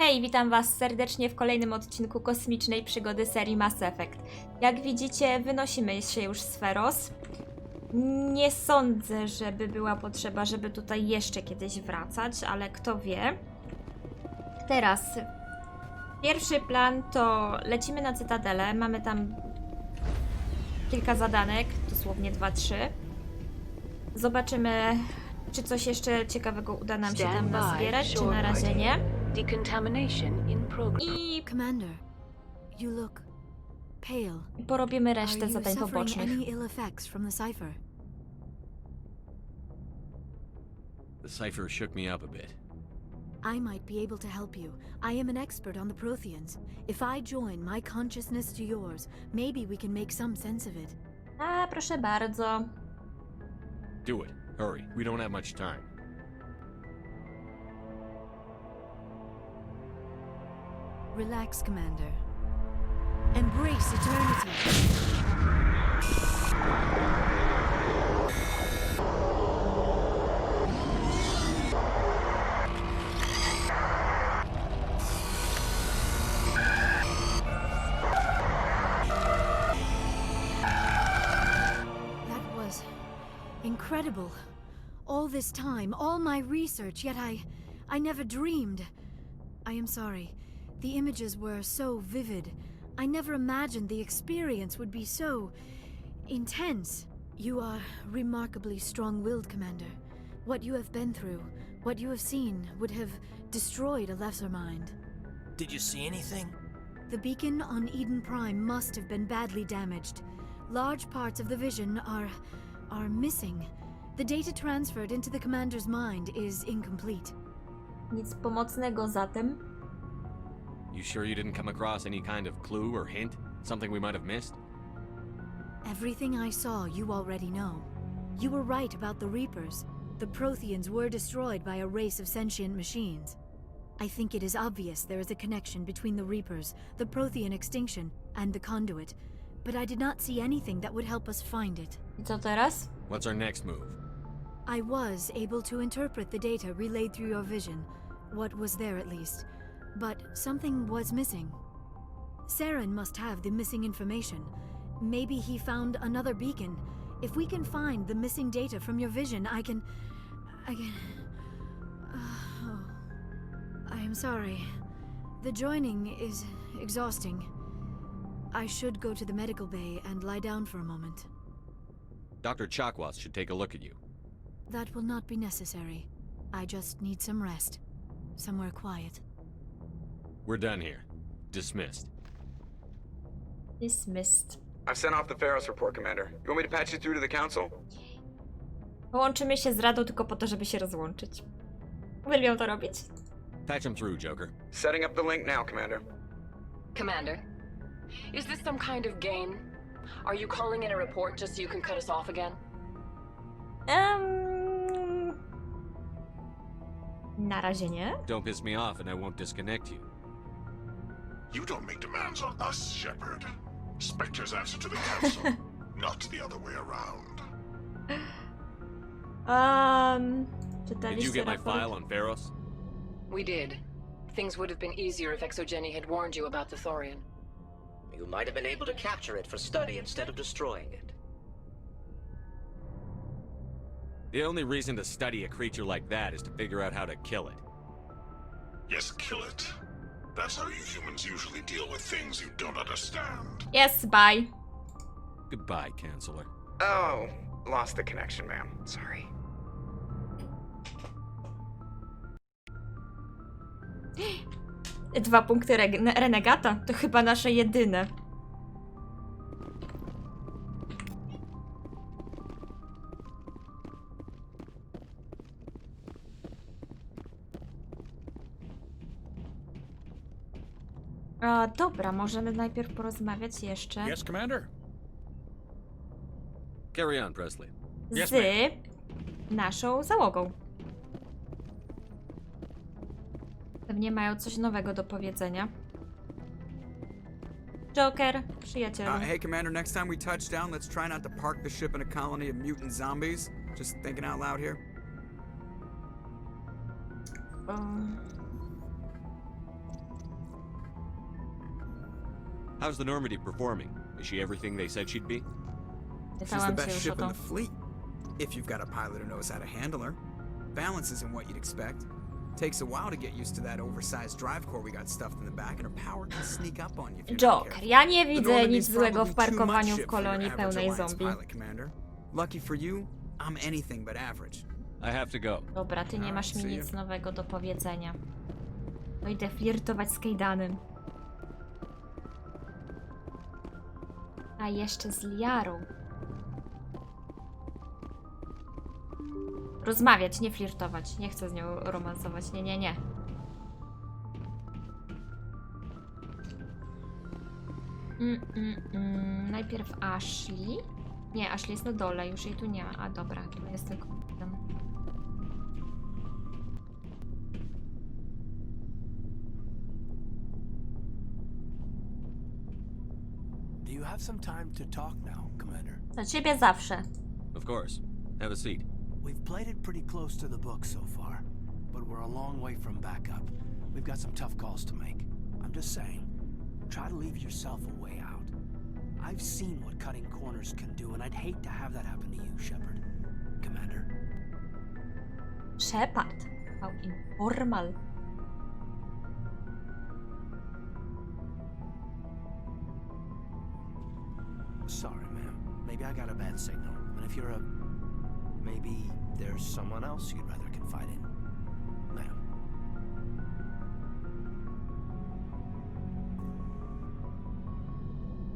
Hej, witam Was serdecznie w kolejnym odcinku kosmicznej przygody serii Mass Effect. Jak widzicie, wynosimy się już z Feros. Nie sądzę, żeby była potrzeba, żeby tutaj jeszcze kiedyś wracać, ale kto wie. Teraz pierwszy plan to lecimy na Cytadelę. Mamy tam kilka zadanek, dosłownie 2-3. Zobaczymy, czy coś jeszcze ciekawego uda nam się tam nazbierać, czy na razie nie. Decontamination in progress. I Commander, you look pale. porobimy Are resztę you zadań suffering pobocznych. any ill effects from the cipher? The cipher shook me up a bit. I might be able to help you. I am an expert on the Protheans. If I join my consciousness to yours, maybe we can make some sense of it. A, proszę bardzo. Do it. Hurry. We don't have much time. Relax, Commander. Embrace eternity. That was incredible. All this time, all my research, yet I never dreamed. I am sorry. The images were so vivid. I never imagined the experience would be so intense. You are remarkably strong-willed, Commander. What you have been through, what you have seen, would have destroyed a lesser mind. Did you see anything? The beacon on Eden Prime must have been badly damaged. Large parts of the vision are missing. The data transferred into the Commander's mind is incomplete. Nic pomocnego zatem. You sure you didn't come across any kind of clue or hint? Something we might have missed? Everything I saw you already know. You were right about the Reapers. The Protheans were destroyed by a race of sentient machines. I think it is obvious there is a connection between the Reapers, the Prothean extinction, and the Conduit, but I did not see anything that would help us find it. I co teraz? What's our next move? I was able to interpret the data relayed through your vision, what was there at least, but something was missing. Saren must have the missing information. Maybe he found another beacon. If we can find the missing data from your vision, I can... Oh, I am sorry. The joining is exhausting. I should go to the medical bay and lie down for a moment. Dr. Chakwas should take a look at you. That will not be necessary. I just need some rest. Somewhere quiet. We're done here. Dismissed. Dismissed. I've sent off the Feros report, Commander. You want me to patch you through to the Council? Połączymy się z Radą tylko po to, żeby się rozłączyć. Uwielbiam to robić. Patch him through, Joker. Setting up the link now, Commander. Commander, is this some kind of game? Are you calling in a report just so you can cut us off again? Na razie nie. Don't piss me off and I won't disconnect you. You don't make demands on us, Shepard. Spectres answer to the Council, not the other way around. Did Czytaliście you get my raport? file on Feros? We did. Things would have been easier if Exogeny had warned you about the Thorian. You might have been able to capture it for study instead of destroying it. The only reason to study a creature like that is to figure out how to kill it. Yes, kill it. That's how you humans usually deal with things you don't understand. Yes, bye. Goodbye, Counselor. Oh, lost the connection, ma'am. Sorry. Dwa punkty renegata to chyba nasze jedyne. Dobra, możemy najpierw porozmawiać jeszcze Yes, Commander. Carry on, Presley. Yes, z naszą załogą. Pewnie mają coś nowego do powiedzenia. Joker, przyjacielu. Hey, Commander, next time we touch down, let's try not to park the ship in a colony of mutant zombies. Just thinking out loud here. How's the Normandy performing? Is she everything they said she'd be? She's the Pytałam cię best już o ship in to. the fleet. If you've got a pilot who knows how to handle her. Balance isn't what you'd expect. Takes a while to get used to that oversized drive core we got stuffed in the back, and her power can sneak up on you if you're not Joker, careful. ja nie The widzę Normandy's nic złego w probably too much parkowaniu w ship for your kolonii average pełnej Alliance zombie. pilot, Commander. Lucky for you, I'm anything but average. I have to go. Dobra, ty nie masz mi see nic you. nowego do powiedzenia. No idę flirtować z Kejdanem. A jeszcze z Liarą. Rozmawiać, nie flirtować. Nie chcę z nią romansować. Nie, nie, nie. Najpierw Ashley. Nie, Ashley jest na dole, już jej tu nie ma. A dobra, tu jest tylko ten. Do you have some time to talk now, Commander? Dla ciebie zawsze. Of course. Have a seat. We've played it pretty close to the book so far, but we're a long way from backup. We've got some tough calls to make. I'm just saying, try to leave yourself a way out. I've seen what cutting corners can do, and I'd hate to have that happen to you, Shepard. Commander. Shepard. How informal. Sorry, ma'am. Maybe I got a bad signal. And if you're a... maybe there's someone else you'd rather confide in. Ma'am.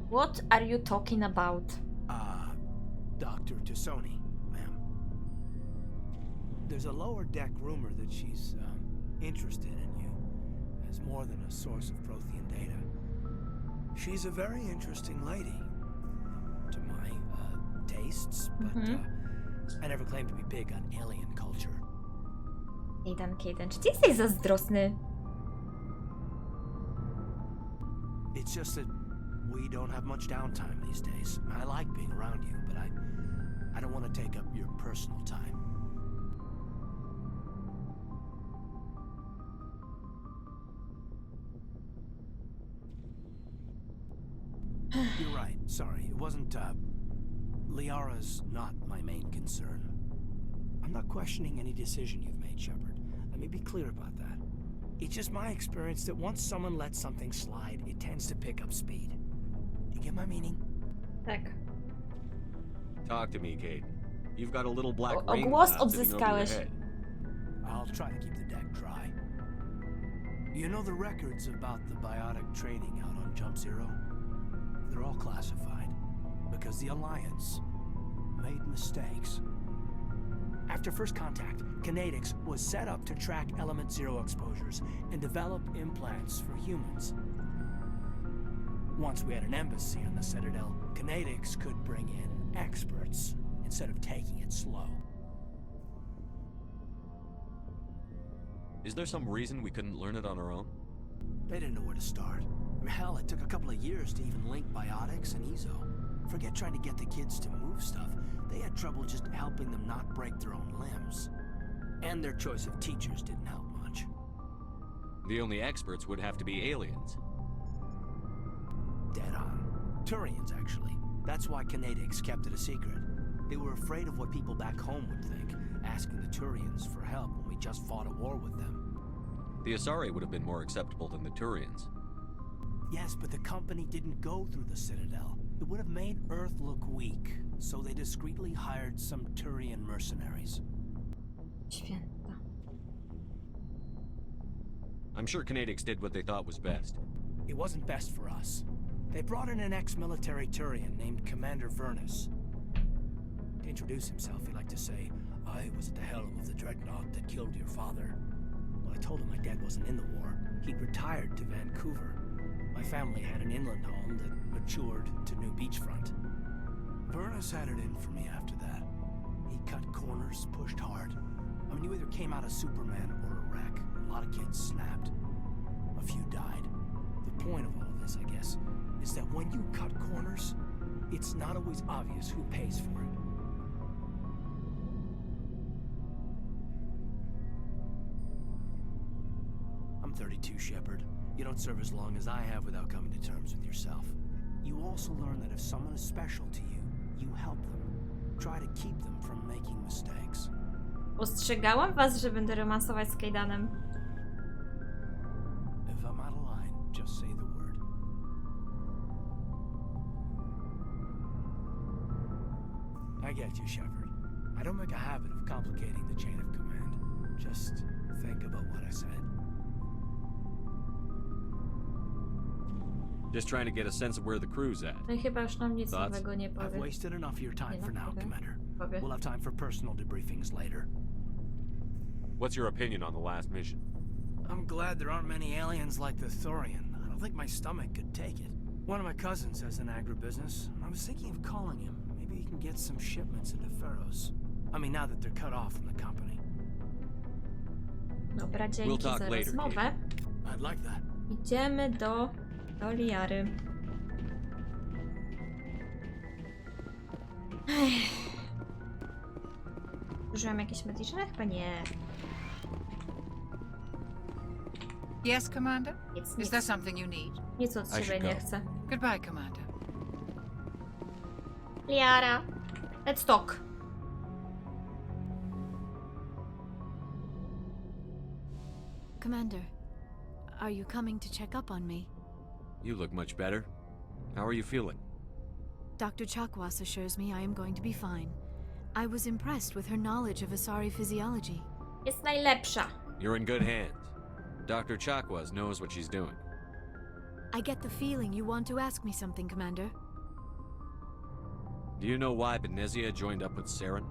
What are you talking about? Dr. Tassoni, ma'am. There's a lower deck rumor that she's, interested in you as more than a source of Prothean data. She's a very interesting lady, to my, tastes, but, I never claimed to be big on alien culture. Kejdan, czy ty jesteś zazdrosny? It's just that we don't have much downtime these days. I like being around you, but I don't want to take up your personal time. You're right. Sorry. It wasn't, Liara's not my main concern. I'm not questioning any decision you've made, Shepard. Let me be clear about that. It's just my experience that once someone lets something slide, it tends to pick up speed. You get my meaning? Tak. Talk to me, Kate. You've got a little black O rain głos cloud sitting over your odzyskałeś. head. I'll try to keep the deck dry. You know the records about the biotic trading out on Jump Zero? They're all classified because the Alliance made mistakes. After first contact, Kinetics was set up to track Element Zero exposures and develop implants for humans. Once we had an embassy on the Citadel, Kinetics could bring in experts instead of taking it slow. Is there some reason we couldn't learn it on our own? They didn't know where to start. Hell, it took a couple of years to even link biotics and EZO. Forget trying to get the kids to move stuff. They had trouble just helping them not break their own limbs. And their choice of teachers didn't help much. The only experts would have to be aliens. Dead on. Turians, actually. That's why Kinetics kept it a secret. They were afraid of what people back home would think, asking the Turians for help when we just fought a war with them. The Asari would have been more acceptable than the Turians. Yes, but the company didn't go through the Citadel. It would have made Earth look weak, so they discreetly hired some Turian mercenaries. Święta. I'm sure Kinetics did what they thought was best. It wasn't best for us. They brought in an ex-military Turian named Commander Vernus. To introduce himself, he liked to say, "I was at the helm of the dreadnought that killed your father." Well, I told him my dad wasn't in the war. He'd retired to Vancouver. My family had an inland home that matured to New Beachfront. Vernus had it in for me after that. He cut corners, pushed hard. I mean, you either came out a Superman or a wreck. A lot of kids snapped. A few died. The point of all of this, I guess, is that when you cut corners, it's not always obvious who pays for it. I'm 32, Shepard. You don't serve as long as I have without coming to terms with yourself. You also learn that if someone is special to you, you help them. Try to keep them from making mistakes. Ostrzegałam was, że będę romansować z Kaidanem. If I'm out of line, just say the word. I get you, Shepard. I don't make a habit of complicating the chain of command. Just think about what I said. Just trying to get a sense of where the crew's at. No i chyba już nam nic Thoughts? nowego nie I've powie. wasted enough of your time Nie for now, powie. Commander. Powie. We'll have time for personal debriefings later. What's your opinion on the last mission? I'm glad there aren't many aliens like the Thorian. I don't think my stomach could take it. One of my cousins has an agribusiness, and I was thinking of calling him. Maybe he can get some shipments into Feros. I mean, now that they're cut off from the company. Dobra, dzięki We'll talk za later, rozmowę. I'd like that. Idziemy do Liary. Użyłam jakieś medyczne? Chyba nie. Yes, Commander? Nic, Is there something you need? nic od I siebie should nie go. chcę. Goodbye, Commander. Liara, let's talk. Commander, are you coming to check up on me? You look much better. How are you feeling? Dr. Chakwas assures me I am going to be fine. I was impressed with her knowledge of Asari physiology. Jest najlepsza. You're in good hands. Dr. Chakwas knows what she's doing. I get the feeling you want to ask me something, Commander. Do you know why Benezia joined up with Saren?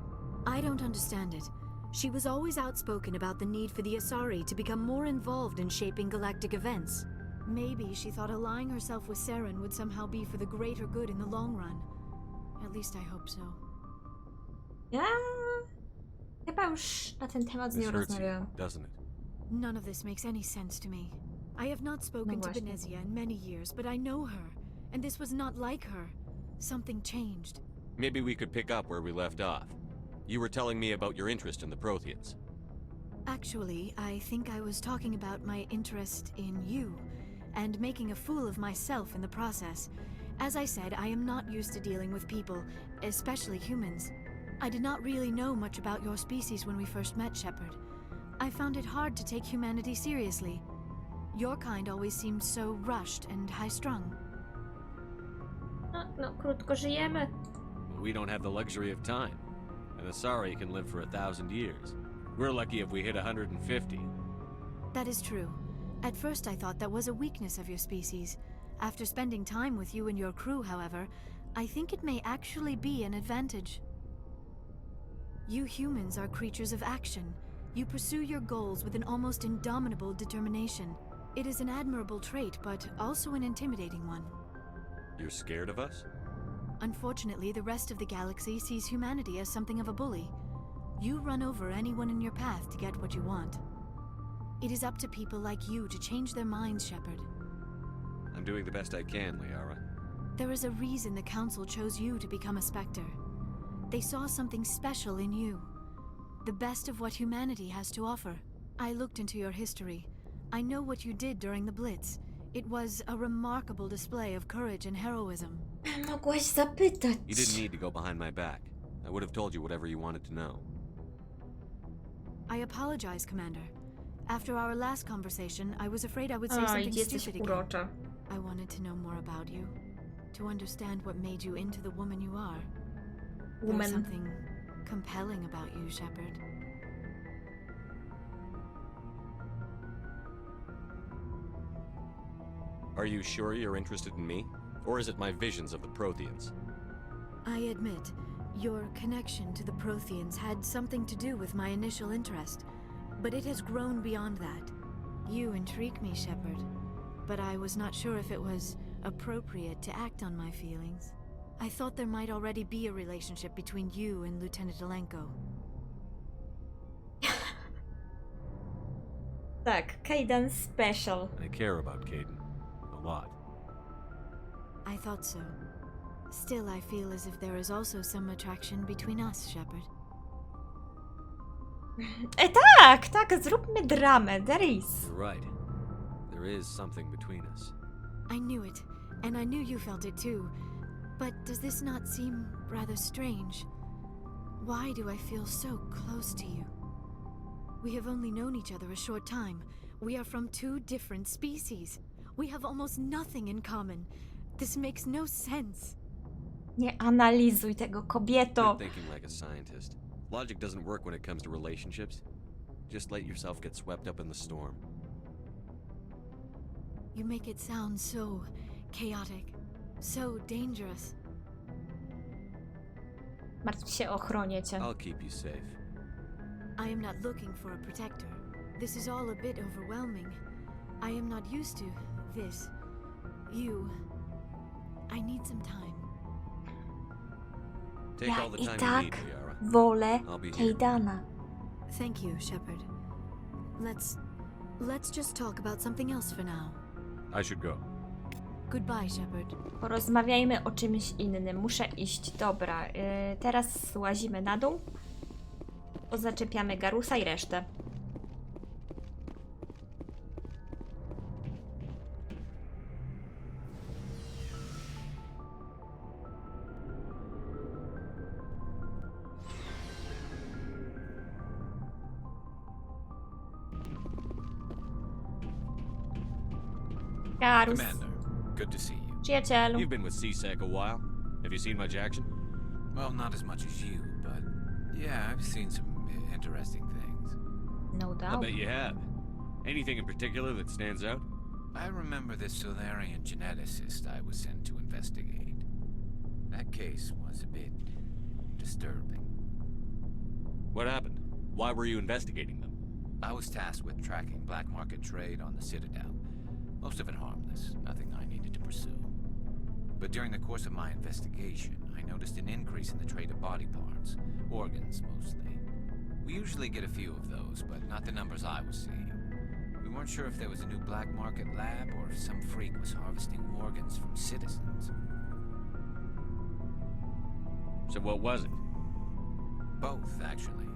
I don't understand it. She was always outspoken about the need for the Asari to become more involved in shaping galactic events. Maybe she thought allying herself with Saren would somehow be for the greater good in the long run. At least I hope so. Ja chyba już na ten temat z This nią hurts you, rozmawiałam. doesn't it? None of this makes any sense to me. I have not spoken to właśnie. Benezia in many years, but I know her, and this was not like her. Something changed. Maybe we could pick up where we left off. You were telling me about your interest in the Protheans. Actually, I think I was talking about my interest in you, and making a fool of myself in the process. As I said, I am not used to dealing with people, especially humans. I did not really know much about your species when we first met, Shepard. I found it hard to take humanity seriously. Your kind always seemed so rushed and high-strung. No, krótko żyjemy. We don't have the luxury of time. An Asari can live for 1,000 years. We're lucky if we hit 150. That is true. At first I thought that was a weakness of your species. After spending time with you and your crew, however, I think it may actually be an advantage. You humans are creatures of action. You pursue your goals with an almost indomitable determination. It is an admirable trait, but also an intimidating one. You're scared of us? Unfortunately, the rest of the galaxy sees humanity as something of a bully. You run over anyone in your path to get what you want. It is up to people like you to change their minds, Shepard. I'm doing the best I can, Liara. There is a reason the Council chose you to become a Spectre. They saw something special in you. The best of what humanity has to offer. I looked into your history. I know what you did during the Blitz. It was a remarkable display of courage and heroism. Mogłaś zapytać. You didn't need to go behind my back. I would have told you whatever you wanted to know. I apologize, Commander. After our last conversation, I was afraid I would say Oj, something jesteś stupid again. urocza. I wanted to know more about you. To understand what made you into the woman you are. There's Woman. something compelling about you, Shepard. Are you sure you're interested in me? Or is it my visions of the Protheans? I admit, your connection to the Protheans had something to do with my initial interest, but it has grown beyond that. You intrigue me, Shepard, but I was not sure if it was appropriate to act on my feelings. I thought there might already be a relationship between you and Lieutenant Alenko. Tak, Kaidan Special. I care about Caden. A lot. I thought so. Still, I feel as if there is also some attraction between us, Shepard. Tak, zróbmy dramę, there is. You're right. There is something between us. I knew it, and I knew you felt it too. But does this not seem rather strange? Why do I feel so close to you? We have only known each other a short time. We are from two different species. We have almost nothing in common. This makes no sense. Nie analizuj tego, You're kobieto. thinking like a scientist. Logic doesn't work when it comes to relationships. Just let yourself get swept up in the storm. You make it sound so chaotic, so dangerous. Martw się o ochronie cię. I'll keep you safe. I am not looking for a protector. This is all a bit overwhelming. I am not used to this. You. I need some time. Take Ja all the i time you tak need, Liara. wolę I'll be here. Kaydana. Thank you, Shepard. Let's just talk about something else for now. I should go. Goodbye, Shepard. Porozmawiajmy o czymś innym. Muszę iść. Dobra, teraz łazimy na dół. Zaczepiamy Garusa i resztę. Garus, Commander, good to see you. przyjacielu. You've been with CSEC a while. Have you seen much action? Well, not as much as you, but yeah, I've seen some interesting things. No I doubt. bet you have. Anything in particular that stands out? I remember this Solarian geneticist I was sent to investigate. That case was a bit disturbing. What happened? Why were you investigating them? I was tasked with tracking black market trade on the Citadel. Most of it harmless, nothing I needed to pursue. But during the course of my investigation, I noticed an increase in the trade of body parts, organs mostly. We usually get a few of those, but not the numbers I was seeing. We weren't sure if there was a new black market lab or if some freak was harvesting organs from citizens. So what was it? Both, actually.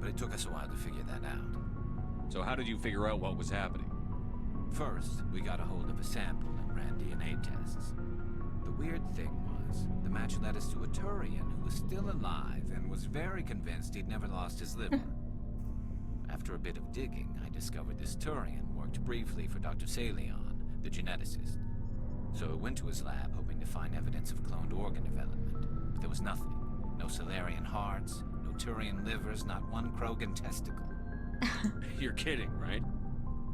But it took us a while to figure that out. So how did you figure out what was happening? First, we got a hold of a sample and ran DNA tests. The weird thing was, the match led us to a Turian who was still alive and was very convinced he'd never lost his liver. After a bit of digging, I discovered this Turian worked briefly for Dr. Salion, the geneticist. So I went to his lab hoping to find evidence of cloned organ development. But there was nothing. No Solarian hearts, no Turian livers, not one Krogan testicle. You're kidding, right?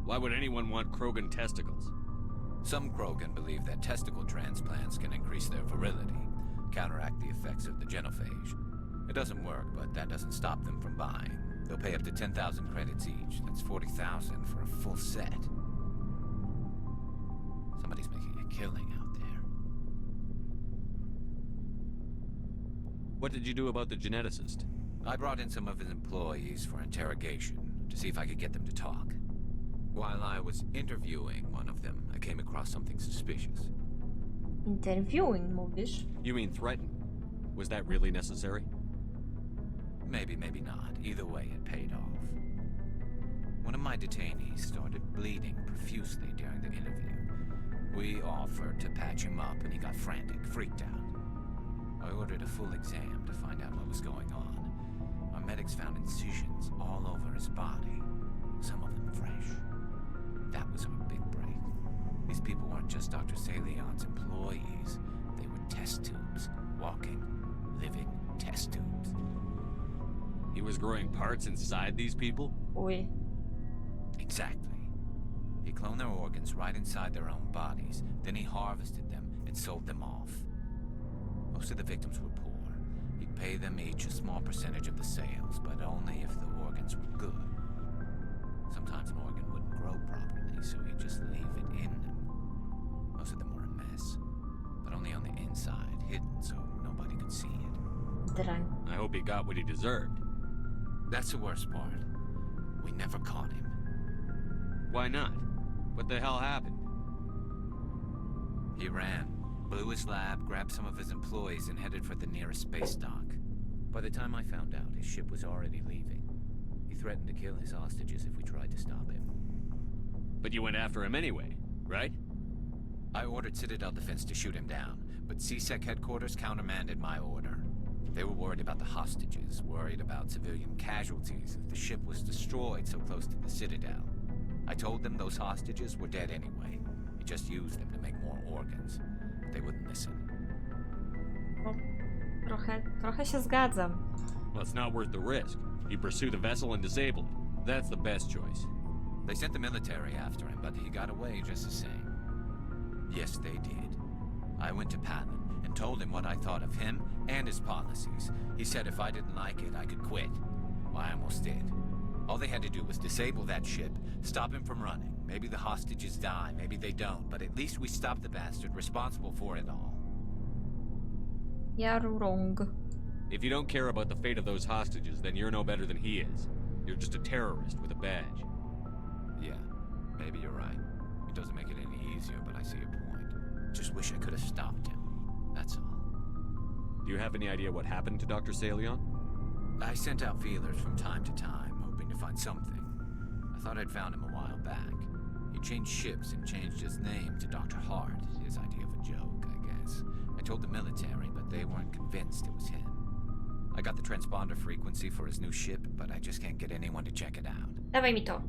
Why would anyone want Krogan testicles? Some Krogan believe that testicle transplants can increase their virility, counteract the effects of the genophage. It doesn't work, but that doesn't stop them from buying. They'll pay up to 10,000 credits each. That's 40,000 for a full set. Somebody's making a killing out there. What did you do about the geneticist? I brought in some of his employees for interrogation, to see if I could get them to talk. While I was interviewing one of them, I came across something suspicious. Interviewing, mówisz? You mean threaten? Was that really necessary? Maybe, maybe not. Either way, it paid off. One of my detainees started bleeding profusely during the interview. We offered to patch him up, and he got frantic, freaked out. I ordered a full exam to find out what was going on. Our medics found incisions all over his body, some of them fresh. That was our big break. These people weren't just Dr. Salion's employees. They were test tubes. Walking, living test tubes. He was growing parts inside these people? Uj. Exactly. He cloned their organs right inside their own bodies. Then he harvested them and sold them off. Most of the victims were poor. He'd pay them each a small percentage of the sales, but only if the organs were good. Sometimes an organ wouldn't grow properly, so he'd just leave it in them. Most of them were a mess, but only on the inside, hidden so nobody could see it. Drań. I hope he got what he deserved. That's the worst part. We never caught him. Why not? What the hell happened? He ran, blew his lab, grabbed some of his employees, and headed for the nearest space dock. By the time I found out, his ship was already leaving. He threatened to kill his hostages if we tried to stop him. But you went after him anyway, right? I ordered Citadel Defense to shoot him down, but CSEC headquarters countermanded my order. They were worried about the hostages, worried about civilian casualties if the ship was destroyed so close to the Citadel. I told them those hostages were dead anyway. We just used them to make more organs. But they wouldn't listen. No, trochę się zgadzam. Well, it's not worth the risk. You pursue the vessel and disable it. That's the best choice. They sent the military after him, but he got away just the same. Yes, they did. I went to Palin and told him what I thought of him and his policies. He said if I didn't like it, I could quit. Well, I almost did. All they had to do was disable that ship, stop him from running. Maybe the hostages die, maybe they don't, but at least we stopped the bastard responsible for it all. You're wrong. If you don't care about the fate of those hostages, then you're no better than he is. You're just a terrorist with a badge. Yeah, maybe you're right. It doesn't make it any easier, but I see your point. Just wish I could have stopped him. That's all. Do you have any idea what happened to Dr. Salion? I sent out feelers from time to time, hoping to find something. I thought I'd found him a while back. He changed ships and changed his name to Dr. Hart, his idea of a joke, I guess. I told the military, but they weren't convinced it was him. I got the transponder frequency for his new ship, but I just can't get anyone to check it out. Dawaj mi to.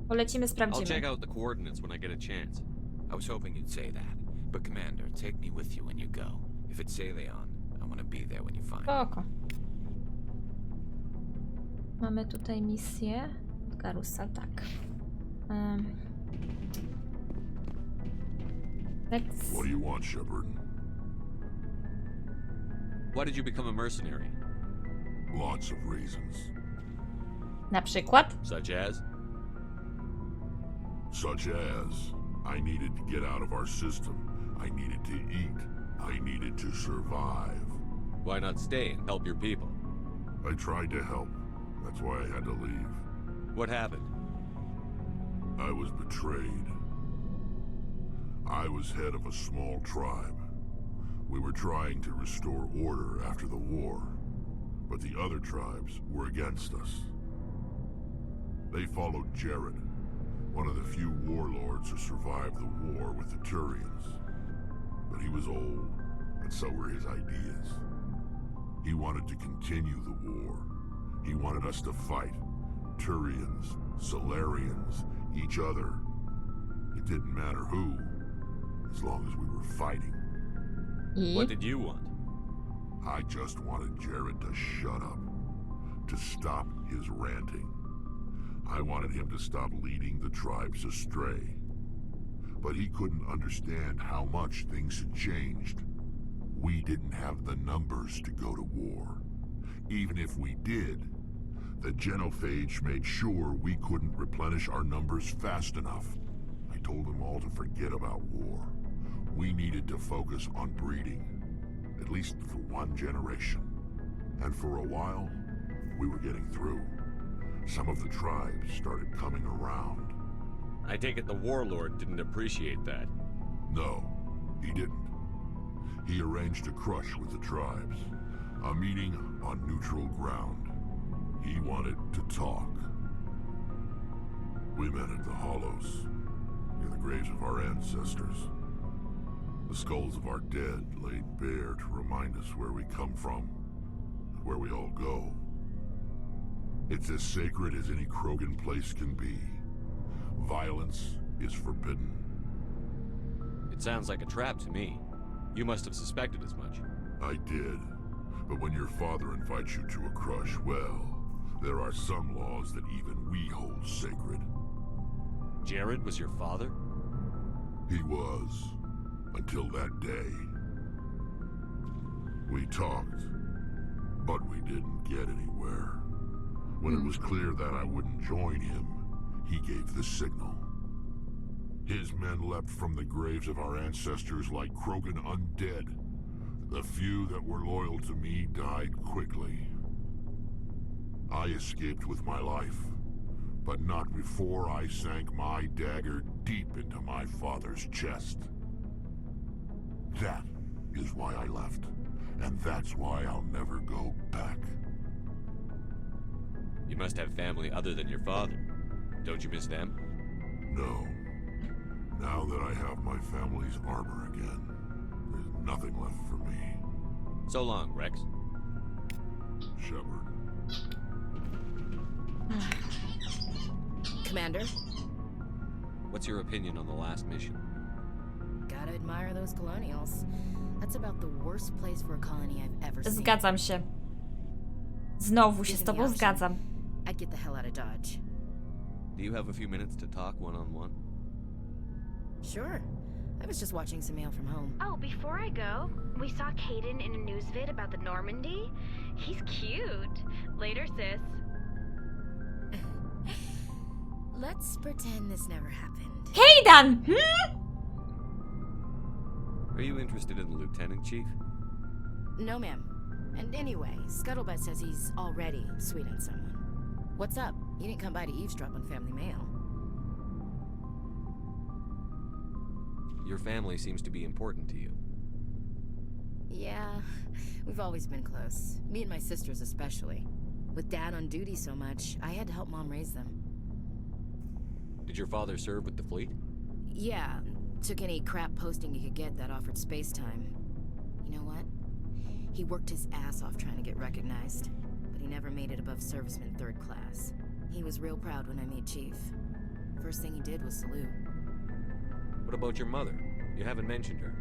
Polecimy, I'll check sprawdzimy. out the coordinates when I get a chance. I was hoping you'd say that. But Commander, take me with you when you go. If it's Salion, I want to be there when you find him. Spoko. Mamy tutaj misję od Garusa, tak. Let's... What do you want, Shepard? Why did you become a mercenary? Lots of reasons. Na przykład? Such as? Such as, I needed to get out of our system. I needed to eat. I needed to survive. Why not stay and help your people? I tried to help. That's why I had to leave. What happened? I was betrayed. I was head of a small tribe. We were trying to restore order after the war, but the other tribes were against us. They followed Jared, one of the few warlords who survived the war with the Turians. But he was old, and so were his ideas. He wanted to continue the war. He wanted us to fight. Turians, Solarians, each other. It didn't matter who, as long as we were fighting. What did you want? I just wanted Jared to shut up, to stop his ranting. I wanted him to stop leading the tribes astray. But he couldn't understand how much things had changed. We didn't have the numbers to go to war. Even if we did, the genophage made sure we couldn't replenish our numbers fast enough. I told them all to forget about war. We needed to focus on breeding, at least for one generation. And for a while, we were getting through. Some of the tribes started coming around. I take it the warlord didn't appreciate that. No, he didn't. He arranged a crush with the tribes, a meeting on neutral ground. He wanted to talk. We met at the Hollows, near the graves of our ancestors. The skulls of our dead laid bare to remind us where we come from, and where we all go. It's as sacred as any Krogan place can be. Violence is forbidden. It sounds like a trap to me. You must have suspected as much. I did. But when your father invites you to a crush, well, there are some laws that even we hold sacred. Jared was your father? He was. Until that day. We talked, but we didn't get anywhere. When it was clear that I wouldn't join him, he gave the signal. His men leapt from the graves of our ancestors like Krogan undead. The few that were loyal to me died quickly. I escaped with my life, but not before I sank my dagger deep into my father's chest. That is why I left, and that's why I'll never go back. You must have family other than your father. Don't you miss them? No, Now that I have my family's armor again, there's nothing left for me. So long, Rex. Shepard. Commander, What's your opinion on the last mission? gotta admire those colonials. That's about the worst place for a colony I've ever seen. Zgadzam się. Znowu się z Given the tobą option, zgadzam. I'd get the hell out of Dodge. Do you have a few minutes to talk one-on-one? Sure. I was just watching some mail from home. Oh, before I go, we saw Caden in a news vid about the Normandy. He's cute. Later, sis. Let's pretend this never happened. Hejdan! Are you interested in the lieutenant, Chief? No, ma'am. And anyway, Scuttlebutt says he's already sweet on someone. What's up? You didn't come by to eavesdrop on family mail. Your family seems to be important to you. Yeah, we've always been close. Me and my sisters especially. With Dad on duty so much, I had to help Mom raise them. Did your father serve with the fleet? Yeah, took any crap posting he could get that offered space time. You know what? He worked his ass off trying to get recognized, but he never made it above serviceman 3rd class. He was real proud when I made Chief. First thing he did was salute. What about your mother? You haven't mentioned her.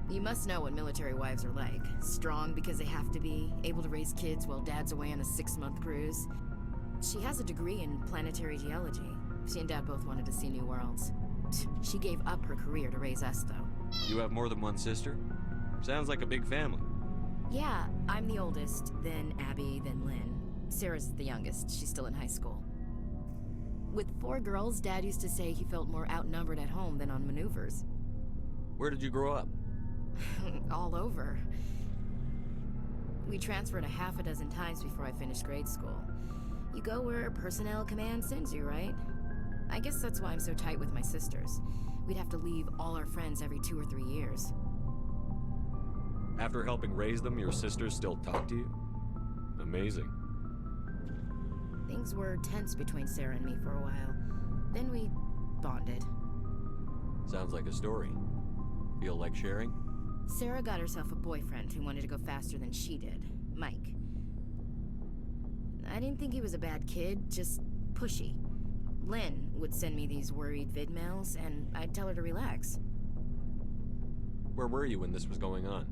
You must know what military wives are like. Strong because they have to be, able to raise kids while Dad's away on a 6-month cruise. She has a degree in planetary geology. She and Dad both wanted to see new worlds. She gave up her career to raise us, though. You have more than one sister? Sounds like a big family. Yeah, I'm the oldest, then Abby, then Lynn. Sarah's the youngest. She's still in high school. With 4 girls, Dad used to say he felt more outnumbered at home than on maneuvers. Where did you grow up? All over. We transferred a half a dozen times before I finished grade school. You go where personnel command sends you, right? I guess that's why I'm so tight with my sisters. We'd have to leave all our friends every 2 or 3 years. After helping raise them, your sisters still talk to you? Amazing. Things were tense between Sarah and me for a while. Then we bonded. Sounds like a story. Feel like sharing? Sarah got herself a boyfriend who wanted to go faster than she did, Mike. I didn't think he was a bad kid, just pushy. Lynn would send me these worried vid mails, and I'd tell her to relax. Where were you when this was going on?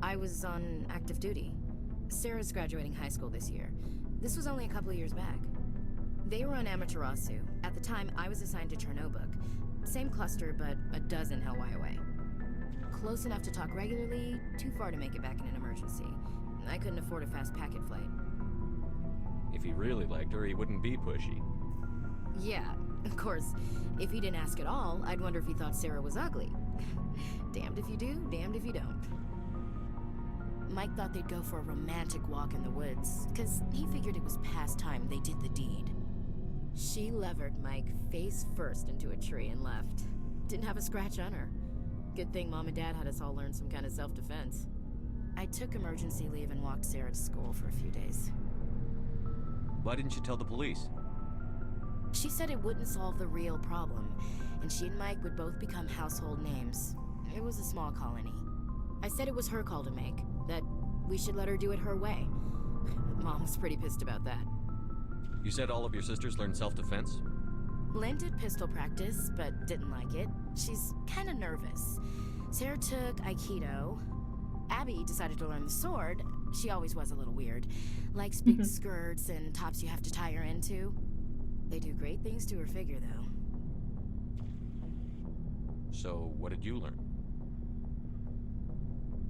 I was on active duty. Sarah's graduating high school this year. This was only a couple of years back. They were on Amaterasu. At the time, I was assigned to Chernobog. Same cluster, but a dozen Hellwire away. Close enough to talk regularly, too far to make it back in an emergency. I couldn't afford a fast packet flight. If he really liked her, he wouldn't be pushy. Yeah, of course. If he didn't ask at all, I'd wonder if he thought Sarah was ugly. Damned if you do, damned if you don't. Mike thought they'd go for a romantic walk in the woods, because he figured it was past time they did the deed. She levered Mike face first into a tree and left. Didn't have a scratch on her. Good thing Mom and Dad had us all learn some kind of self-defense. I took emergency leave and walked Sarah to school for a few days. Why didn't you tell the police? She said it wouldn't solve the real problem, and she and Mike would both become household names. It was a small colony. I said it was her call to make, that we should let her do it her way. Mom was pretty pissed about that. You said all of your sisters learned self-defense? Lynn did pistol practice, but didn't like it. She's kind of nervous. Sarah took Aikido. Abby decided to learn the sword. She always was a little weird. Likes big skirts and tops you have to tie her into. They do great things to her figure, though. So, what did you learn?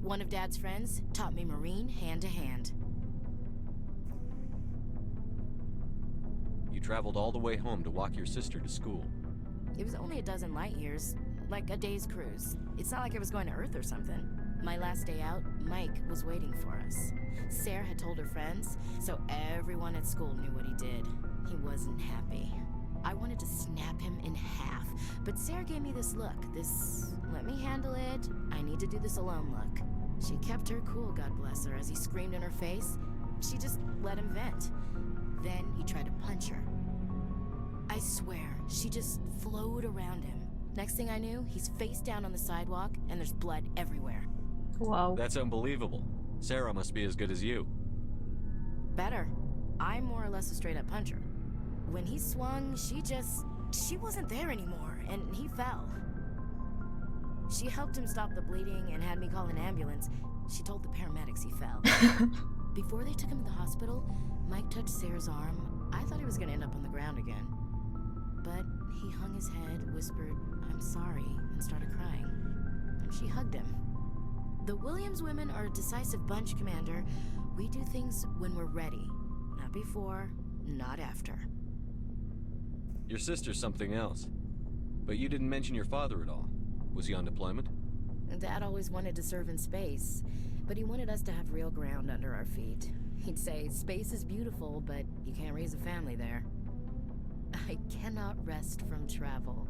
One of Dad's friends taught me Marine hand to hand. You traveled all the way home to walk your sister to school. It was only a dozen light years, like a day's cruise. It's not like I was going to Earth or something. My last day out, Mike was waiting for us. Sarah had told her friends, so everyone at school knew what he did. He wasn't happy. I wanted to snap him in half, but Sarah gave me this look, this let me handle it, I need to do this alone look. She kept her cool, God bless her, as he screamed in her face. She just let him vent. Then he tried to punch her. I swear, she just flowed around him. Next thing I knew, he's face down on the sidewalk and there's blood everywhere. Wow. That's unbelievable. Sarah must be as good as you. Better. I'm more or less a straight-up puncher. When he swung, she wasn't there anymore, and he fell. She helped him stop the bleeding and had me call an ambulance. She told the paramedics he fell. Before they took him to the hospital, Mike touched Sarah's arm. I thought he was gonna end up on the ground again. But he hung his head, whispered, "I'm sorry," and started crying. And she hugged him. The Williams women are a decisive bunch, Commander. We do things when we're ready. Not before, not after. Your sister's something else. But you didn't mention your father at all. Was he on deployment? Dad always wanted to serve in space, but he wanted us to have real ground under our feet. He'd say, space is beautiful, but you can't raise a family there. I cannot rest from travel.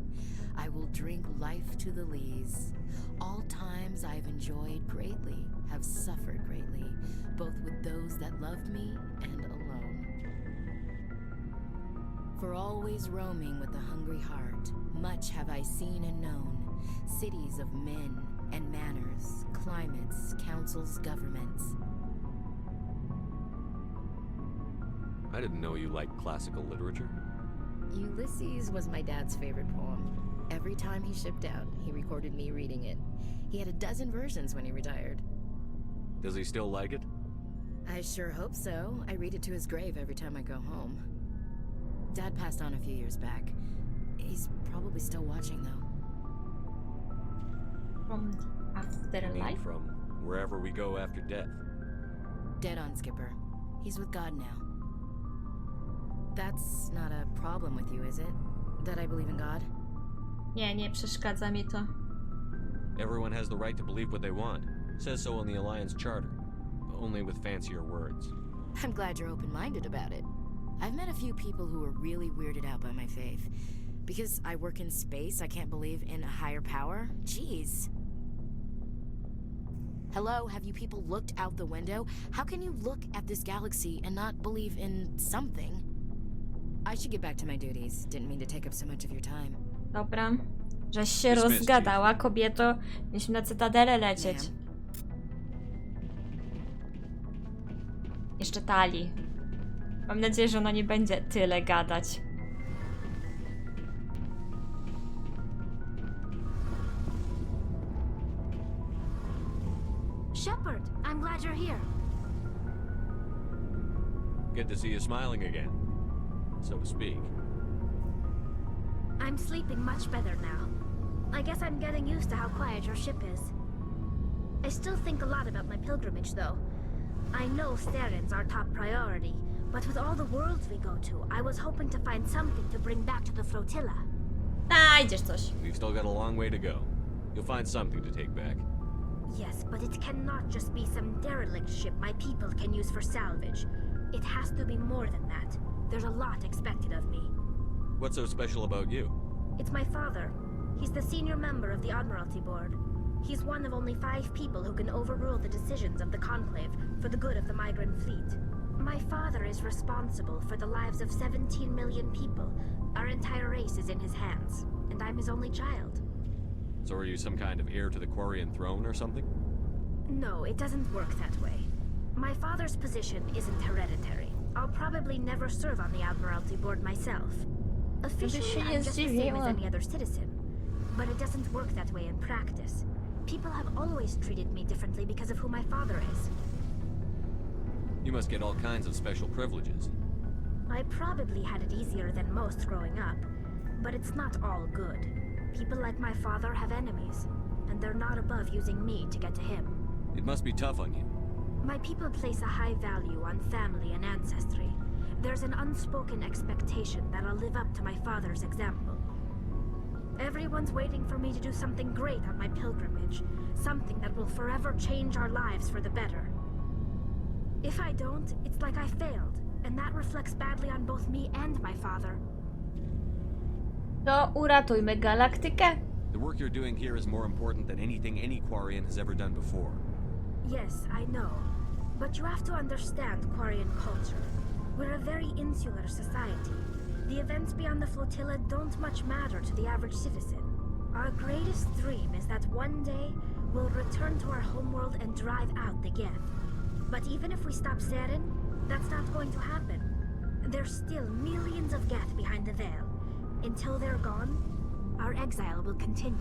I will drink life to the lees. All times I've enjoyed greatly, have suffered greatly, both with those that loved me and alone. For always roaming with a hungry heart, much have I seen and known, cities of men and manners, climates, councils, governments. I didn't know you liked classical literature. Ulysses was my dad's favorite poem. Every time he shipped out, he recorded me reading it. He had a dozen versions when he retired. Does he still like it? I sure hope so. I read it to his grave every time I go home. Dad passed on a few years back. He's probably still watching, though. From I mean, afterlife? from wherever we go after death. Dead on, Skipper. He's with God now. That's not a problem with you, is it? That I believe in God? Nie, nie przeszkadza mi to. Everyone has the right to believe what they want. Says so in the Alliance Charter. Only with fancier words. I'm glad you're open-minded about it. I've met a few people who are really weirded out by my faith. Because I work in space, I can't believe in a higher power? Jeez. Hello, have you people looked out the window? How can you look at this galaxy and not believe in something? I should get back to my duties. Didn't mean to take up so much of your time. Dobra. Żeś się rozgadała, kobieto. Mieliśmy na Cytadelę lecieć. Jeszcze Tali. Mam nadzieję, że ona nie będzie tyle gadać. Shepard, I'm glad you're here. Good to see you smiling again. So to speak. I'm sleeping much better now. I guess I'm getting used to how quiet your ship is. I still think a lot about my pilgrimage, though. I know Steren's our top priority, but with all the worlds we go to, I was hoping to find something to bring back to the flotilla. Znajdziesz coś. We've still got a long way to go. You'll find something to take back. Yes, but it cannot just be some derelict ship my people can use for salvage. It has to be more than that. There's a lot expected of me. What's so special about you? It's my father. He's the senior member of the Admiralty Board. He's one of only 5 people who can overrule the decisions of the Conclave for the good of the migrant fleet. My father is responsible for the lives of 17 million people. Our entire race is in his hands, and I'm his only child. So are you some kind of heir to the Quarian throne or something? No, it doesn't work that way. My father's position isn't hereditary. I'll probably never serve on the Admiralty Board myself. Officially, I'm just the same as any other citizen. But it doesn't work that way in practice. People have always treated me differently because of who my father is. You must get all kinds of special privileges. I probably had it easier than most growing up, but it's not all good. People like my father have enemies, and they're not above using me to get to him. It must be tough on you. My people place a high value on family and ancestry. There's an unspoken expectation that I'll live up to my father's example. Everyone's waiting for me to do something great on my pilgrimage, something that will forever change our lives for the better. If I don't, it's like I failed, and that reflects badly on both me and my father. To uratujmy galaktykę. The work you're doing here is more important than anything any Quarian has ever done before. Yes, I know. But you have to understand Quarian culture. We're a very insular society. The events beyond the flotilla don't much matter to the average citizen. biggest dream is that one day we'll return to our homeworld and drive out the Geth. But even if we stop Seren, that's not going to happen. There's still millions of Geth behind the veil. Until they're gone, our exile will continue.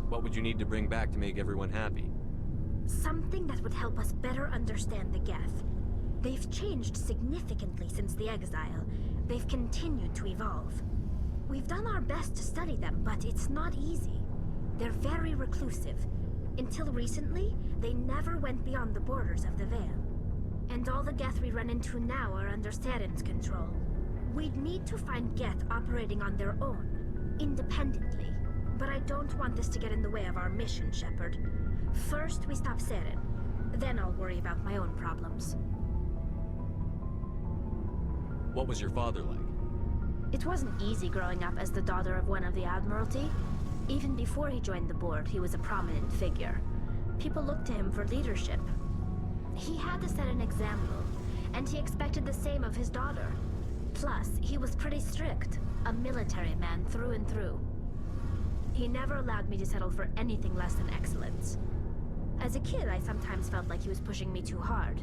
What would you need to bring back to make everyone happy? Something that would help us better understand the Geth. They've changed significantly since the exile. They've continued to evolve. We've done our best to study them, but it's not easy. They're very reclusive. Until recently, they never went beyond the borders of the Veil. And all the Geth we run into now are under Seren's control. We'd need to find Geth operating on their own, independently. But I don't want this to get in the way of our mission, Shepard. First, we stop Seren. Then I'll worry about my own problems. What was your father like? It wasn't easy growing up as the daughter of one of the Admiralty. Even before he joined the board, he was a prominent figure. People looked to him for leadership. He had to set an example, and he expected the same of his daughter. Plus, he was pretty strict, a military man through and through. He never allowed me to settle for anything less than excellence. As a kid, I sometimes felt like he was pushing me too hard.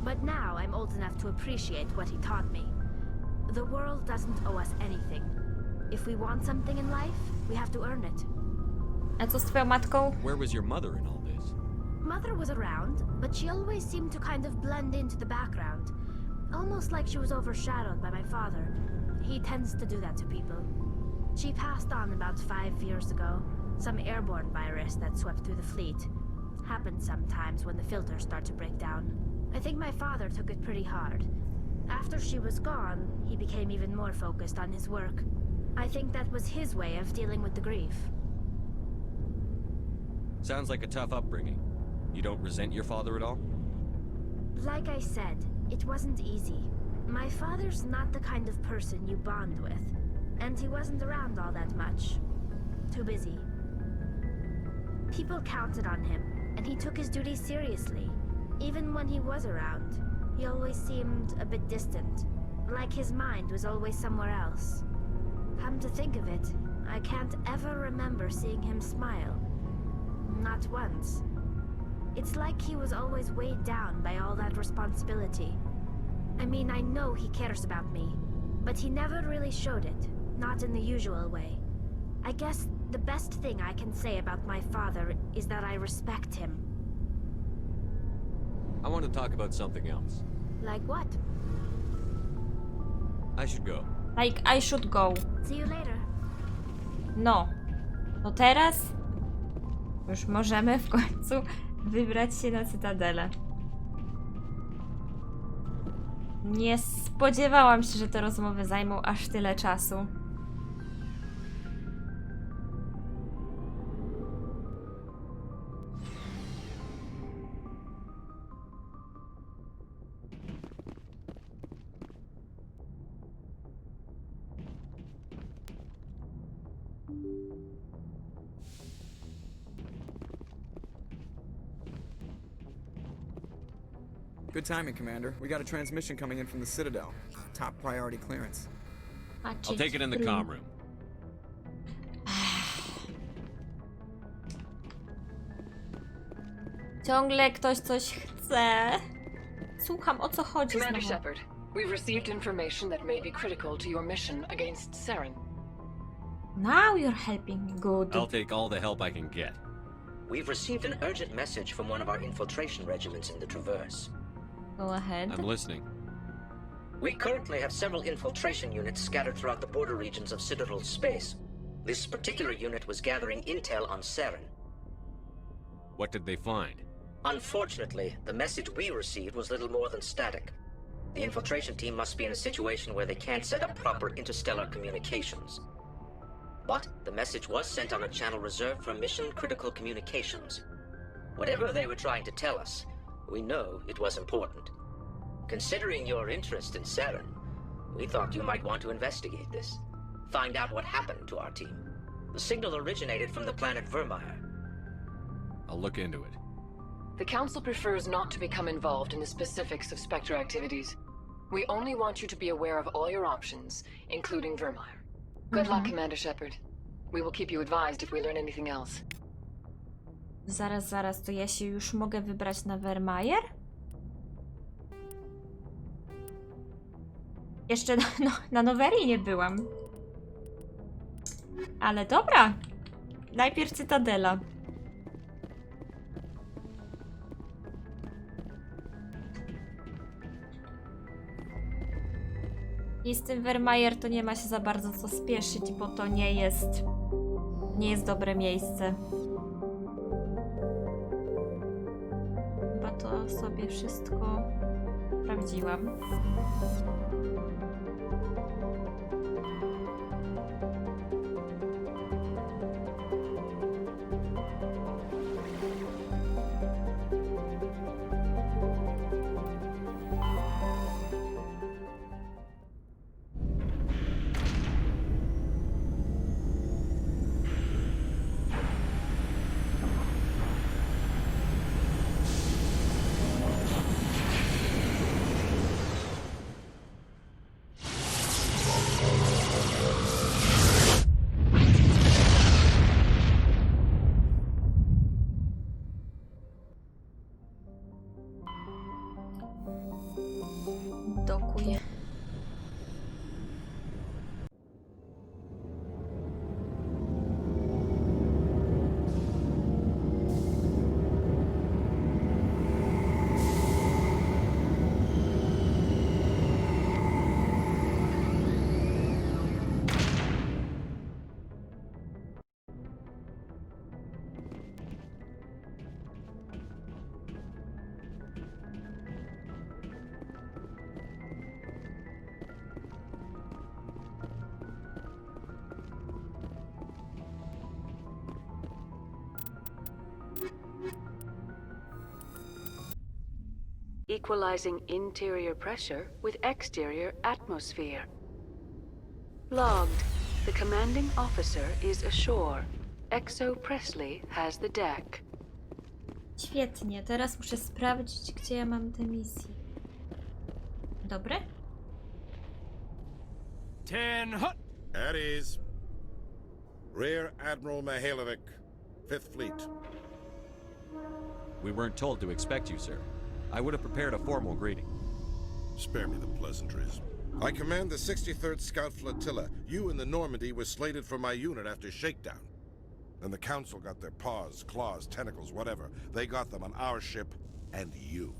But now I'm old enough to appreciate what he taught me. The world doesn't owe us anything. If we want something in life, we have to earn it. A co z twoją matką? Where was your mother in all this? Mother was around, but she always seemed to kind of blend into the background. Almost like she was overshadowed by my father. He tends to do that to people. She passed on about 5 years ago. Some airborne virus that swept through the fleet. Happens sometimes when the filters start to break down. I think my father took it pretty hard. After she was gone, he became even more focused on his work. I think that was his way of dealing with the grief. Sounds like a tough upbringing. You don't resent your father at all? Like I said, it wasn't easy. My father's not the kind of person you bond with. And he wasn't around all that much. Too busy. People counted on him, and he took his duties seriously. Even when he was around, he always seemed a bit distant. Like his mind was always somewhere else. Come to think of it, I can't ever remember seeing him smile. Not once. It's like he was always weighed down by all that responsibility. I mean, I know he cares about me, but he never really showed it, not in the usual way. I guess the best thing I can say about my father is that I respect him. I want to talk about something else. Like what? I should go. Like, I should go. See you later. No. To teraz już możemy w końcu wybrać się na Cytadelę. Nie spodziewałam się, że te rozmowy zajmą aż tyle czasu. Good timing, Commander. We got a transmission coming in from the Citadel. Top priority clearance. I'll take it in the comm room. Ciągle ktoś coś chce. Słucham, o co chodzi Commander znowu. Shepard, we've received information that may be critical to your mission against Seren. Now you're helping me. Good. I'll take all the help I can get. We've received an urgent message from one of our infiltration regiments in the Traverse. Go ahead. I'm listening. We currently have several infiltration units scattered throughout the border regions of Citadel space. This particular unit was gathering intel on Seren. What did they find? Unfortunately, the message we received was little more than static. The infiltration team must be in a situation where they can't set up proper interstellar communications. But the message was sent on a channel reserved for mission-critical communications. Whatever they were trying to tell us, we know it was important. Considering your interest in Seren, we thought you might want to investigate this. Find out what happened to our team. The signal originated from the planet Vermeer. I'll look into it. The Council prefers not to become involved in the specifics of Spectre activities. We only want you to be aware of all your options, including Vermeer. Good luck, Commander Shepard. We will keep you advised if we learn anything else. Zaraz, to ja się już mogę wybrać na Vermeer? Jeszcze na Nowerii nie byłam. Ale dobra. Najpierw Cytadela. I z tym Vermeer to nie ma się za bardzo co spieszyć, bo to nie jest dobre miejsce. Chyba to sobie wszystko sprawdziłam. Dokuję. Equalizing interior pressure with exterior atmosphere. Logged. The commanding officer is ashore. Exo Presley has the deck. Świetnie, teraz muszę sprawdzić, gdzie ja mam tę misję. Dobre? 10 hut! At ease. Rear Admiral Mihailovic, 5th Fleet. We weren't told to expect you, sir. I would have prepared a formal greeting. Spare me the pleasantries. I command the 63rd Scout Flotilla. You and the Normandy were slated for my unit after shakedown. Then the Council got their paws, claws, tentacles, whatever. They got them on our ship, and you.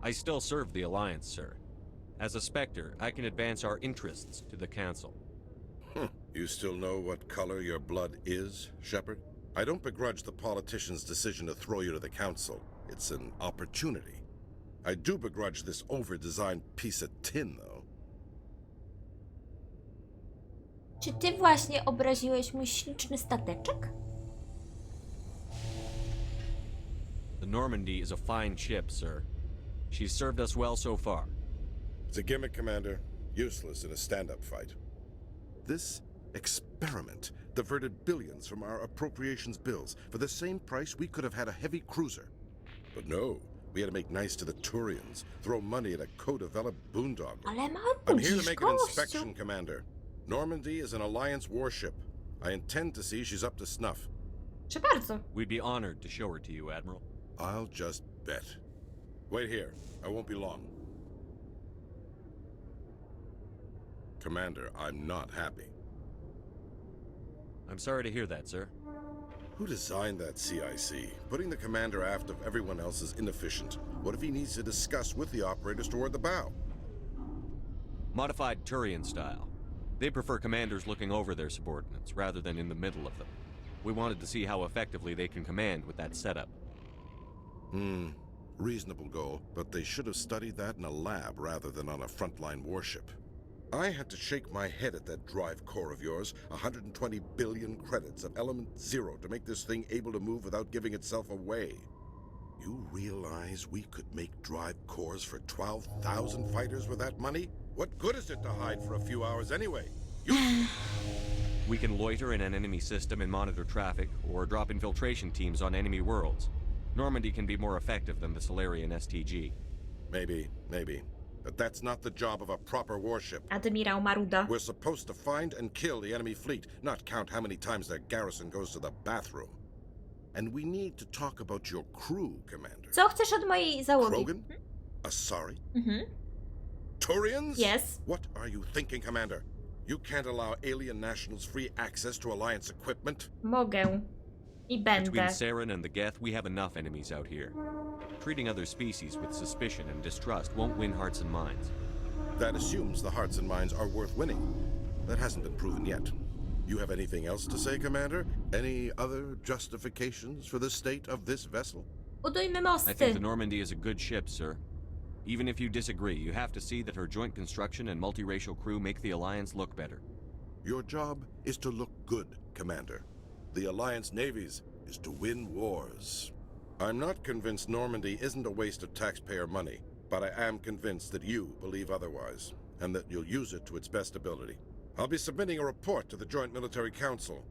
I still serve the Alliance, sir. As a Spectre, I can advance our interests to the Council. You still know what color your blood is, Shepard? I don't begrudge the politician's decision to throw you to the Council. It's an opportunity. I do begrudge this over-designed piece of tin, though. Czy ty właśnie obraziłeś mój śliczny stateczek? The Normandy is a fine ship, sir. She's served us well so far. It's a gimmick, Commander. Useless in a stand-up fight. This experiment diverted billions from our appropriations bills. For the same price, we could have had a heavy cruiser. But no, we had to make nice to the Turians, throw money at a co-developed boondoggle. I'm here to make an inspection, Commander. Normandy is an Alliance warship. I intend to see she's up to snuff. Czy bardzo? We'd be honored to show her to you, Admiral. I'll just bet. Wait here. I won't be long. Commander, I'm not happy. I'm sorry to hear that, sir. Who designed that CIC? Putting the commander aft of everyone else is inefficient. What if he needs to discuss with the operators toward the bow? Modified Turian style. They prefer commanders looking over their subordinates, rather than in the middle of them. We wanted to see how effectively they can command with that setup. Reasonable goal, but they should have studied that in a lab rather than on a frontline warship. I had to shake my head at that drive core of yours. 120 billion credits of element 0 to make this thing able to move without giving itself away. You realize we could make drive cores for 12,000 fighters with that money? What good is it to hide for a few hours anyway? We can loiter in an enemy system and monitor traffic, or drop infiltration teams on enemy worlds. Normandy can be more effective than the Solarian STG. Maybe. But that's not the job of a proper warship. Admirał Maruda. We're supposed to find and kill the enemy fleet, not count how many times their garrison goes to the bathroom. And we need to talk about your crew, Commander. Co chcesz od mojej załogi? Krogan? Asari? Mhm. Turians? Yes. What are you thinking, Commander? You can't allow alien nationals free access to Alliance equipment? Mogę. I będę. Between Saren and the Geth, we have enough enemies out here. Treating other species with suspicion and distrust won't win hearts and minds. That assumes the hearts and minds are worth winning. That hasn't been proven yet. You have anything else to say, Commander? Any other justifications for the state of this vessel? Budujmy mosty. I think the Normandy is a good ship, sir. Even if you disagree, you have to see that her joint construction and multiracial crew make the Alliance look better. Your job is to look good, Commander. The Alliance navies is to win wars. I'm not convinced Normandy isn't a waste of taxpayer money, but I am convinced that you believe otherwise, and that you'll use it to its best ability. I'll be submitting a report to the Joint Military Council.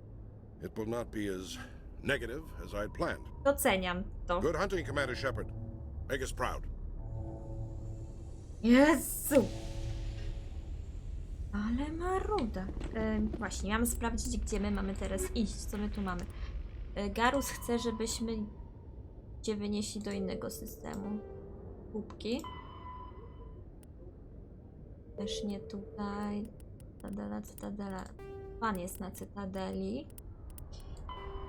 It will not be as negative as I'd planned. Doceniam to. Good hunting, Commander Shepard. Make us proud. Jezu! Ale Maruda. Właśnie, miałam sprawdzić, gdzie my mamy teraz iść. Co my tu mamy? Garus chce, żebyśmy cię wynieśli do innego systemu. Kubki. Też nie tutaj. Cytadela, Cytadela. Pan jest na Cytadeli.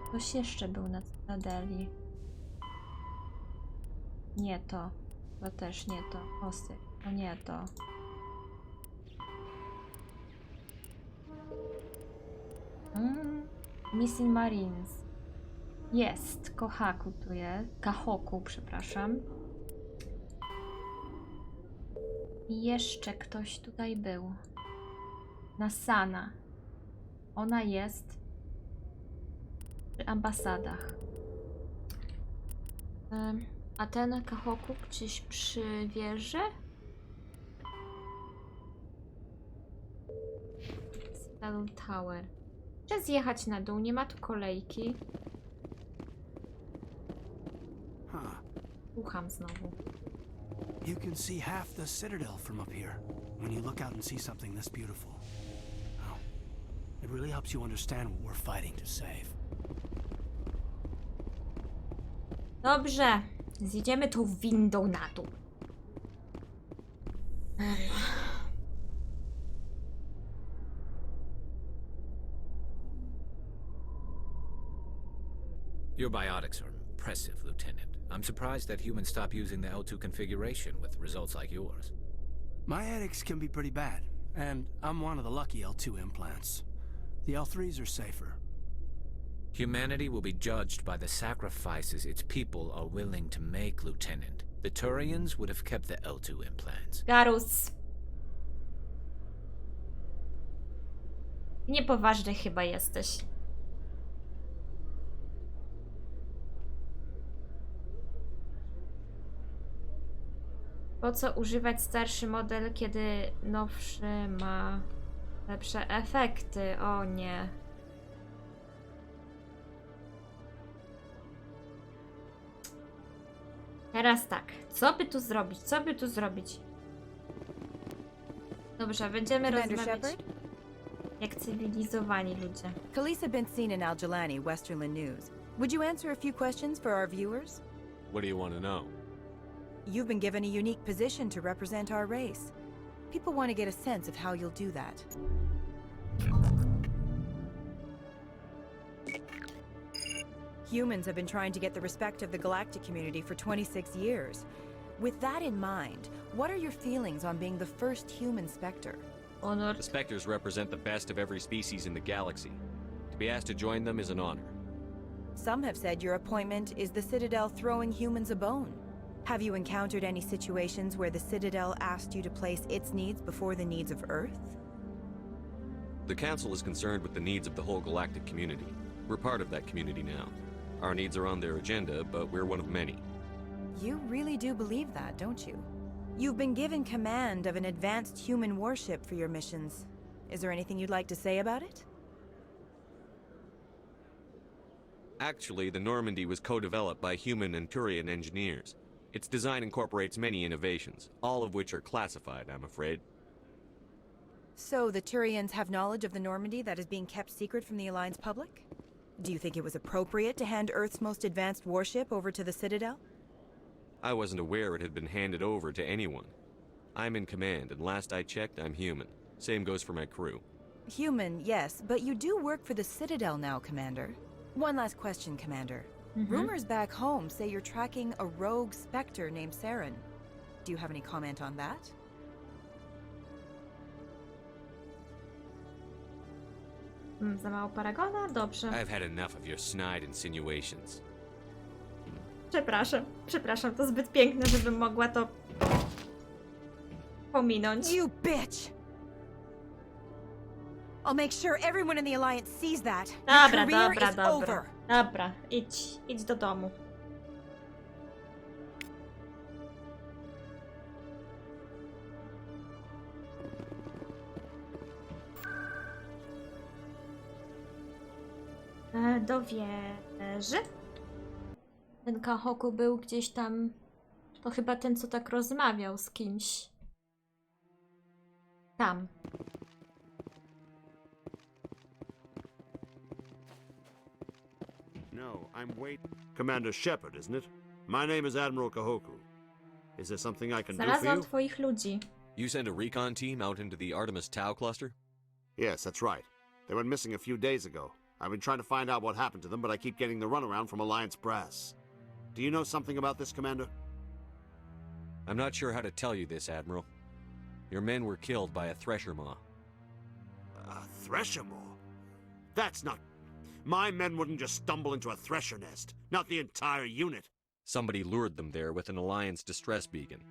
Ktoś jeszcze był na Cytadeli. Nie to. To też nie to. Osy. To nie to. Missing Marines. Jest. Kohaku tu jest. Kahoku, przepraszam. I jeszcze ktoś tutaj był. Nasana. Ona jest przy ambasadach. A ten Kahoku gdzieś przy wieży? Cytadelę Tower. Chcę zjechać na dół, nie ma tu kolejki. Słucham znowu. You can see half the Citadel from up here when you look out and see something this beautiful. Oh, it really helps you understand what we're fighting to save. Dobrze, zjedziemy tą windą na dół. Your biotics are impressive, Lieutenant. I'm surprised that humans stop using the L2 configuration with results like yours. My ethics can be pretty bad, and I'm one of the lucky L2 implants. The L3s are safer. Humanity will be judged by the sacrifices its people are willing to make, Lieutenant. The Turians would have kept the L2 implants. Garus. Niepoważny chyba jesteś. Po co używać starszy model, kiedy nowszy ma lepsze efekty? O nie. Teraz tak. Co by tu zrobić? Co by tu zrobić? Dobrze, będziemy rozmawiać jak cywilizowani ludzie. Khalees had been seen in Al-Jalani, Westerland News. Would you answer a few questions for our viewers? What do you want to know? You've been given a unique position to represent our race. People want to get a sense of how you'll do that. Humans have been trying to get the respect of the galactic community for 26 years. With that in mind, what are your feelings on being the first human Spectre? Honor. The Spectres represent the best of every species in the galaxy. To be asked to join them is an honor. Some have said your appointment is the Citadel throwing humans a bone. Have you encountered any situations where the Citadel asked you to place its needs before the needs of Earth? The Council is concerned with the needs of the whole galactic community. We're part of that community now. Our needs are on their agenda, but we're one of many. You really do believe that, don't you? You've been given command of an advanced human warship for your missions. Is there anything you'd like to say about it? Actually, the Normandy was co-developed by human and Turian engineers. Its design incorporates many innovations, all of which are classified, I'm afraid. So the Turians have knowledge of the Normandy that is being kept secret from the Alliance public? Do you think it was appropriate to hand Earth's most advanced warship over to the Citadel? I wasn't aware it had been handed over to anyone. I'm in command, and last I checked, I'm human. Same goes for my crew. Human, yes, but you do work for the Citadel now, Commander. One last question, Commander. Rumors back home say you're tracking a rogue Spectre named Saren. Do you have any comment on that? Za mało paragona? Dobrze. I've had enough of your snide insinuations. Przepraszam, to zbyt piękne, żebym mogła to pominąć. You bitch! I'll make sure everyone in the Alliance sees that. Your career is over. Dobra, idź do domu. Do wieży. Ten Kahoku był gdzieś tam. To chyba ten, co tak rozmawiał z kimś. Tam. No, I'm Commander Shepard, isn't it? My name is Admiral Kahoku. Is there something I can do for Znalazłam you? twoich ludzi. You sent a recon team out into the Artemis Tau cluster? Yes, that's right. They went missing a few days ago. I've been trying to find out what happened to them, but I keep getting the runaround from Alliance brass. Do you know something about this, Commander? I'm not sure how to tell you this, Admiral. Your men were killed by a thresher maw. A thresher maw? That's not... My men wouldn't just stumble into a thresher nest. Not the entire unit. Somebody lured them there with an Alliance distress beacon.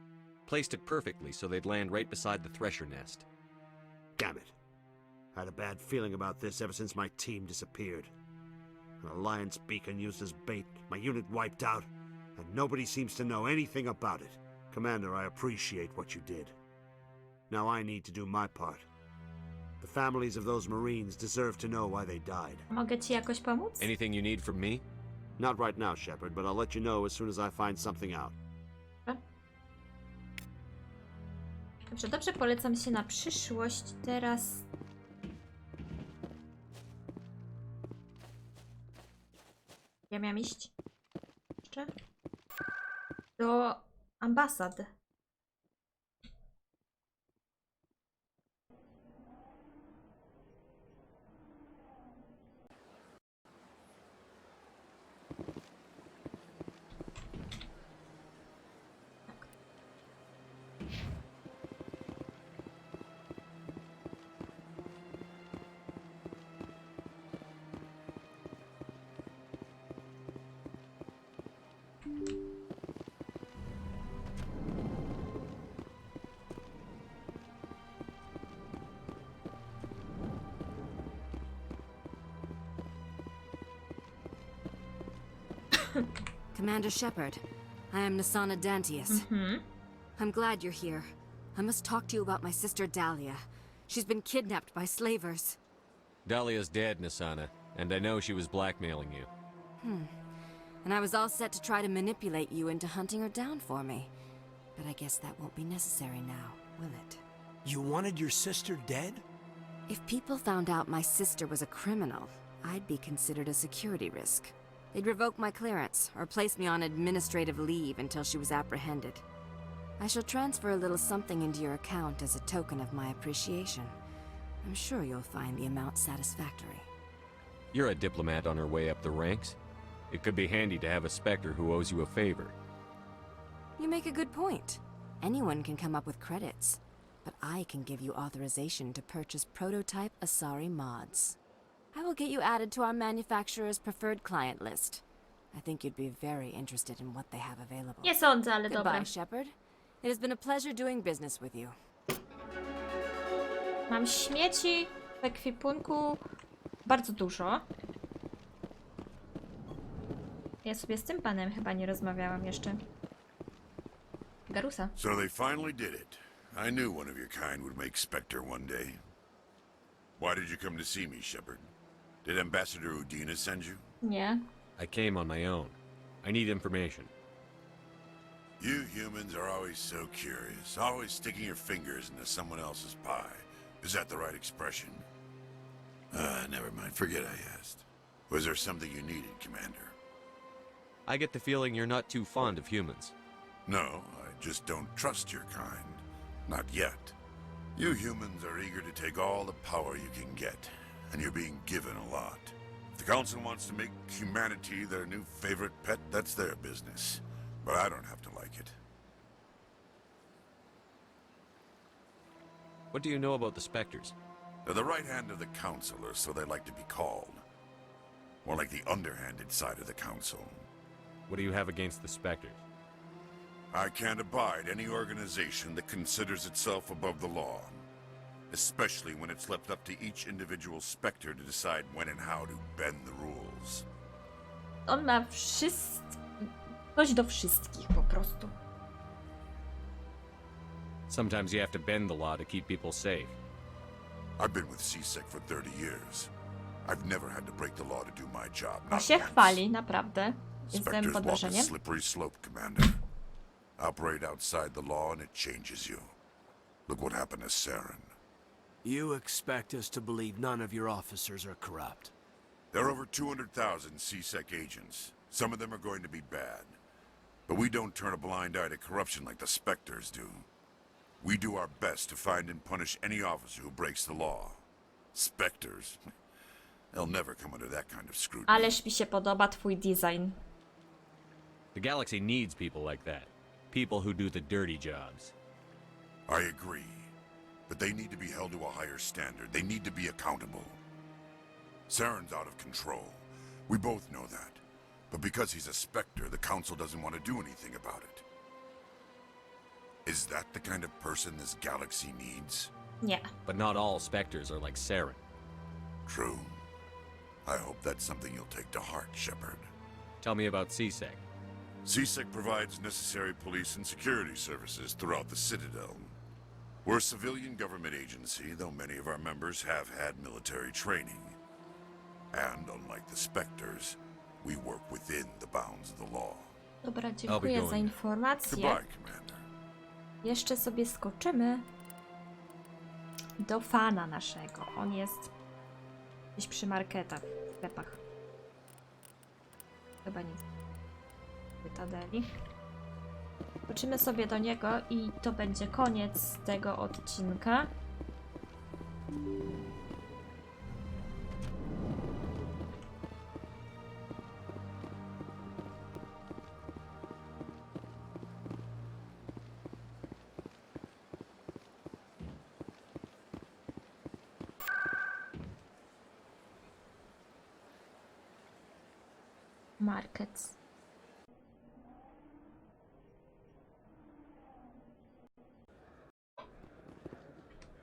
Placed it perfectly so they'd land right beside the thresher nest. Damn it. I had a bad feeling about this ever since my team disappeared. An Alliance beacon used as bait, my unit wiped out, and nobody seems to know anything about it. Commander, I appreciate what you did. Now I need to do my part. The families of those Marines deserve to know why they died. Mogę ci jakoś pomóc? Anything you need from me? Not right now, Shepard, but I'll let you know as soon as I find something out. Dobrze, polecam się na przyszłość. Teraz... Ja miałam iść? Jeszcze? Do ambasad. Commander Shepard, I am Nasana Dantius. I'm glad you're here. I must talk to you about my sister Dahlia. She's been kidnapped by slavers. Dahlia's dead, Nasana, and I know she was blackmailing you. And I was all set to try to manipulate you into hunting her down for me. But I guess that won't be necessary now, will it? You wanted your sister dead? If people found out my sister was a criminal, I'd be considered a security risk. They'd revoke my clearance, or place me on administrative leave until she was apprehended. I shall transfer a little something into your account as a token of my appreciation. I'm sure you'll find the amount satisfactory. You're a diplomat on her way up the ranks. It could be handy to have a Spectre who owes you a favor. You make a good point. Anyone can come up with credits, but I can give you authorization to purchase prototype Asari mods. I will get you added to our manufacturer's preferred client list. I think you'd be very interested in what they have available. Nie sądzę, ale Goodbye, dobra. Shepard. It has been a pleasure doing business with you. Mam śmieci w ekwipunku bardzo dużo. Ja sobie z tym panem chyba nie rozmawiałam jeszcze. Garusa. So they finally did it. I knew one of your kind would make Spectre one day. Why did you come to see me, Shepard? Did Ambassador Udina send you? Nie. I came on my own. I need information. You humans are always so curious, always sticking your fingers into someone else's pie. Is that the right expression? Never mind, forget I asked. Was there something you needed, Commander? I get the feeling you're not too fond of humans. No, I just don't trust your kind. Not yet. You humans are eager to take all the power you can get, and you're being given a lot. If the Council wants to make humanity their new favorite pet, that's their business. But I don't have to like it. What do you know about the Spectres? They're the right hand of the Council, or so they like to be called. More like the underhanded side of the Council. What do you have against the Spectres? I can't abide any organization that considers itself above the law. Especially when it's left up to each individual Spectre to decide when and how to bend the rules. On ma coś do wszystkich po prostu. Sometimes you have to bend the law to keep people safe. I've been with CSEC for 30 years. I've never had to break the law to do my job. A się chwali, naprawdę. Jestem Spectres pod walk a wrażeniem. slippery slope, Commander. Operate outside the law and it changes you. Look what happened to Saren. You expect us to believe none of your officers are corrupt? There are over 200,000 CSEC agents. Some of them are going to be bad. But we don't turn a blind eye to corruption like the Spectres do. We do our best to find and punish any officer who breaks the law. Spectres? They'll never come under that kind of scrutiny. Ależ mi się podoba twój design. The galaxy needs people like that. People who do the dirty jobs. I agree. But they need to be held to a higher standard. They need to be accountable. Saren's out of control. We both know that. But because he's a Spectre, the Council doesn't want to do anything about it. Is that the kind of person this galaxy needs? Nie. But not all Spectres are like Saren. True. I hope that's something you'll take to heart, Shepard. Tell me about CSEC. CSEC provides necessary police and security services throughout the Citadel. We're a civilian government agency, though many of our members have had military training. And unlike the Spectres, we work within the bounds of the law. Dobra, dziękuję za informację. Goodbye, Commander. Jeszcze sobie skoczymy do fana naszego. On jest gdzieś przy marketach, w sklepach. Chyba nic. Cytadeli. Skoczymy sobie do niego i to będzie koniec tego odcinka. Markets.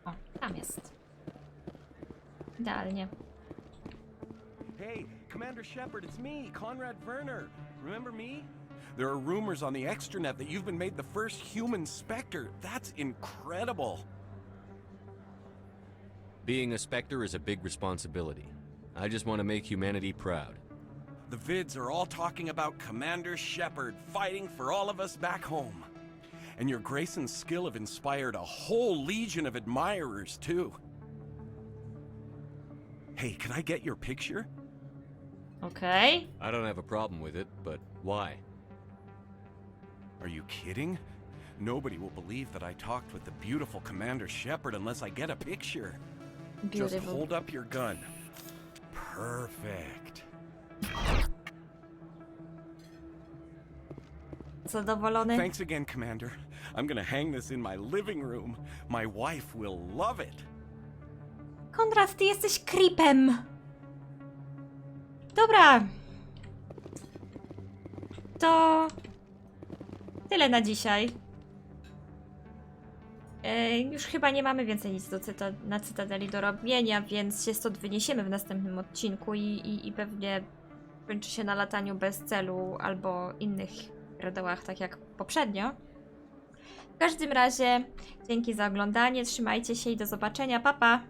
O, tam jest. Idealnie. Hey, Commander Shepard, it's me, Conrad Werner. Remember me? There are rumors on the extranet that you've been made the first human Spectre. That's incredible. Being a Spectre is a big responsibility. I just want to make humanity proud. The vids are all talking about Commander Shepard fighting for all of us back home. And your grace and skill have inspired a whole legion of admirers, too. Hey, can I get your picture? Okay. I don't have a problem with it, but why? Are you kidding? Nobody will believe that I talked with the beautiful Commander Shepard unless I get a picture. Beautiful. Just hold up your gun. Perfect. Zadowolony? Thanks again, Commander. I'm gonna hang this in my living room. My wife will love it. Konrad, ty jesteś creepem. Dobra. To tyle na dzisiaj. Już chyba nie mamy więcej nic na Cytadeli do robienia, więc się stąd wyniesiemy w następnym odcinku i pewnie kończy się na lataniu bez celu albo innych pierdołach, tak jak poprzednio. W każdym razie dzięki za oglądanie, trzymajcie się i do zobaczenia, pa pa!